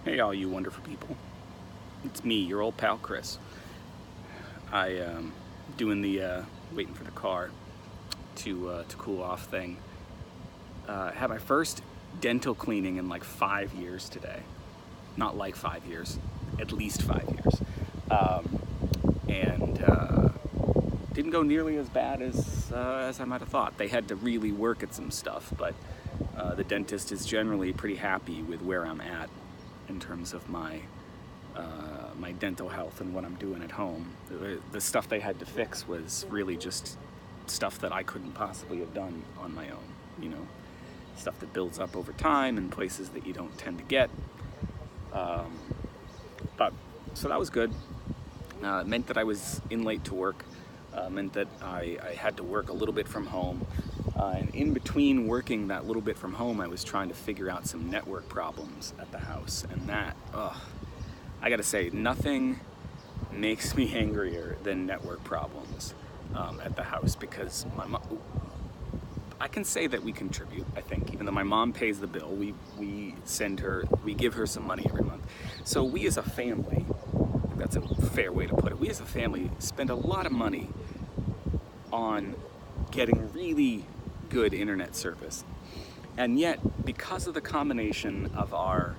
Hey all you wonderful people. It's me, your old pal Chris. I doing the waiting for the car to cool off thing. Had my first dental cleaning in like 5 years today. Not like 5 years, at least 5 years. And didn't go nearly as bad as I might have thought. They had to really work at some stuff, but the dentist is generally pretty happy with where I'm at in terms of my dental health and what I'm doing at home. The stuff they had to fix was really just stuff that I couldn't possibly have done on my own, you know, stuff that builds up over time in places that you don't tend to get. But so that was good. It meant that I was in late to work, meant that I had to work a little bit from home. And in between working that little bit from home, I was trying to figure out some network problems at the house. And that, I gotta say, nothing makes me angrier than network problems at the house, because my mom, I can say that we contribute, I think, even though my mom pays the bill, we give her some money every month. So we as a family, that's a fair way to put it, we as a family spend a lot of money on getting really good internet service. And yet, because of the combination of our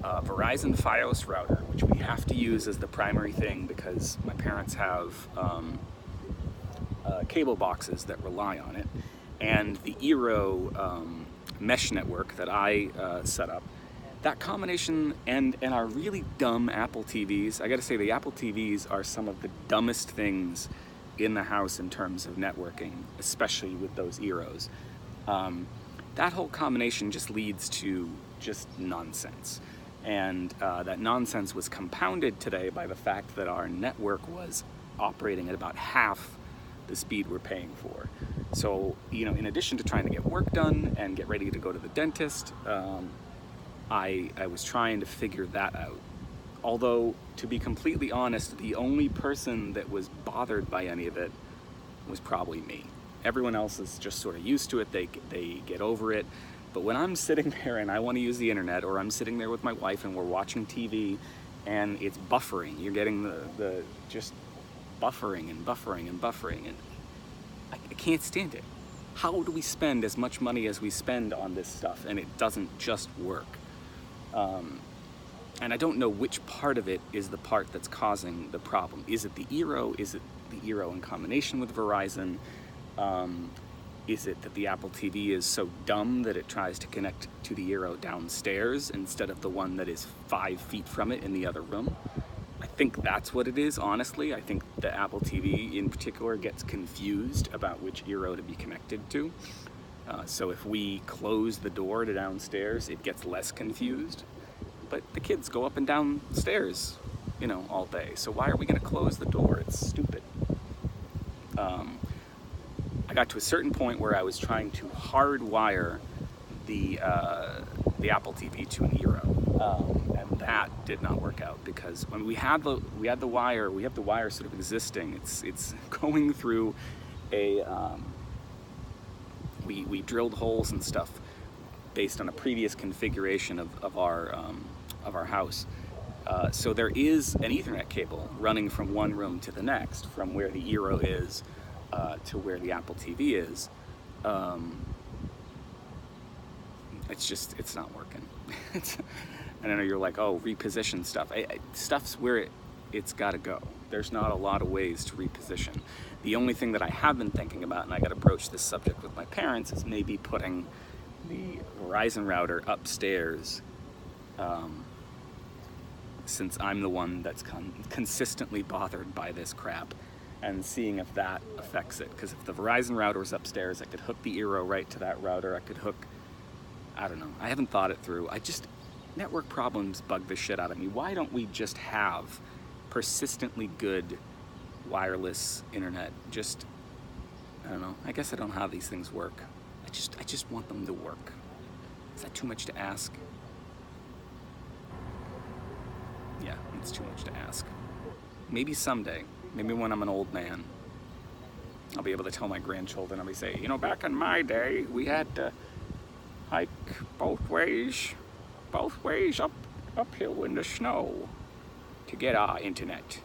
Verizon Fios router, which we have to use as the primary thing because my parents have cable boxes that rely on it, and the Eero mesh network that I set up, that combination and our really dumb Apple TVs, I gotta say the Apple TVs are some of the dumbest things in the house in terms of networking, especially with those Eeros. That whole combination just leads to just nonsense. And that nonsense was compounded today by the fact that our network was operating at about half the speed we're paying for. So, you know, in addition to trying to get work done and get ready to go to the dentist, I was trying to figure that out. Although, to be completely honest, the only person that was bothered by any of it was probably me. Everyone else is just sort of used to it, they get over it. But when I'm sitting there and I want to use the internet, or I'm sitting there with my wife and we're watching TV and it's buffering, you're getting the just buffering and buffering and buffering, and I can't stand it. How do we spend as much money as we spend on this stuff and it doesn't just work? And I don't know which part of it is the part that's causing the problem. Is it the Eero? Is it the Eero in combination with Verizon? Is it that the Apple TV is so dumb that it tries to connect to the Eero downstairs instead of the one that is 5 feet from it in the other room? I think that's what it is, honestly. I think the Apple TV in particular gets confused about which Eero to be connected to. So if we close the door to downstairs, it gets less confused. But the kids go up and down stairs, you know, all day. So why are we going to close the door? It's stupid. I got to a certain point where I was trying to hardwire the Apple TV to an Eero, and that did not work out, because when we have the wire sort of existing. It's going through a we drilled holes and stuff based on a previous configuration of our house. So there is an Ethernet cable running from one room to the next, from where the Eero is to where the Apple TV is. It's not working. I know you're like, oh, reposition stuff. Stuff's where it's got to go. There's not a lot of ways to reposition. The only thing that I have been thinking about, and I got to broach this subject with my parents, is maybe putting the Verizon router upstairs, since I'm the one that's consistently bothered by this crap, and seeing if that affects it. Because if the Verizon router is upstairs, I could hook the Eero right to that router. I could hook, I don't know. I haven't thought it through. Network problems bug the shit out of me. Why don't we just have persistently good wireless internet? I don't know. I guess I don't know how these things work. I just want them to work. Is that too much to ask? Yeah, it's too much to ask. Maybe someday, maybe when I'm an old man, I'll be able to tell my grandchildren, I'll be saying, you know, back in my day, we had to hike both ways up uphill in the snow to get our internet.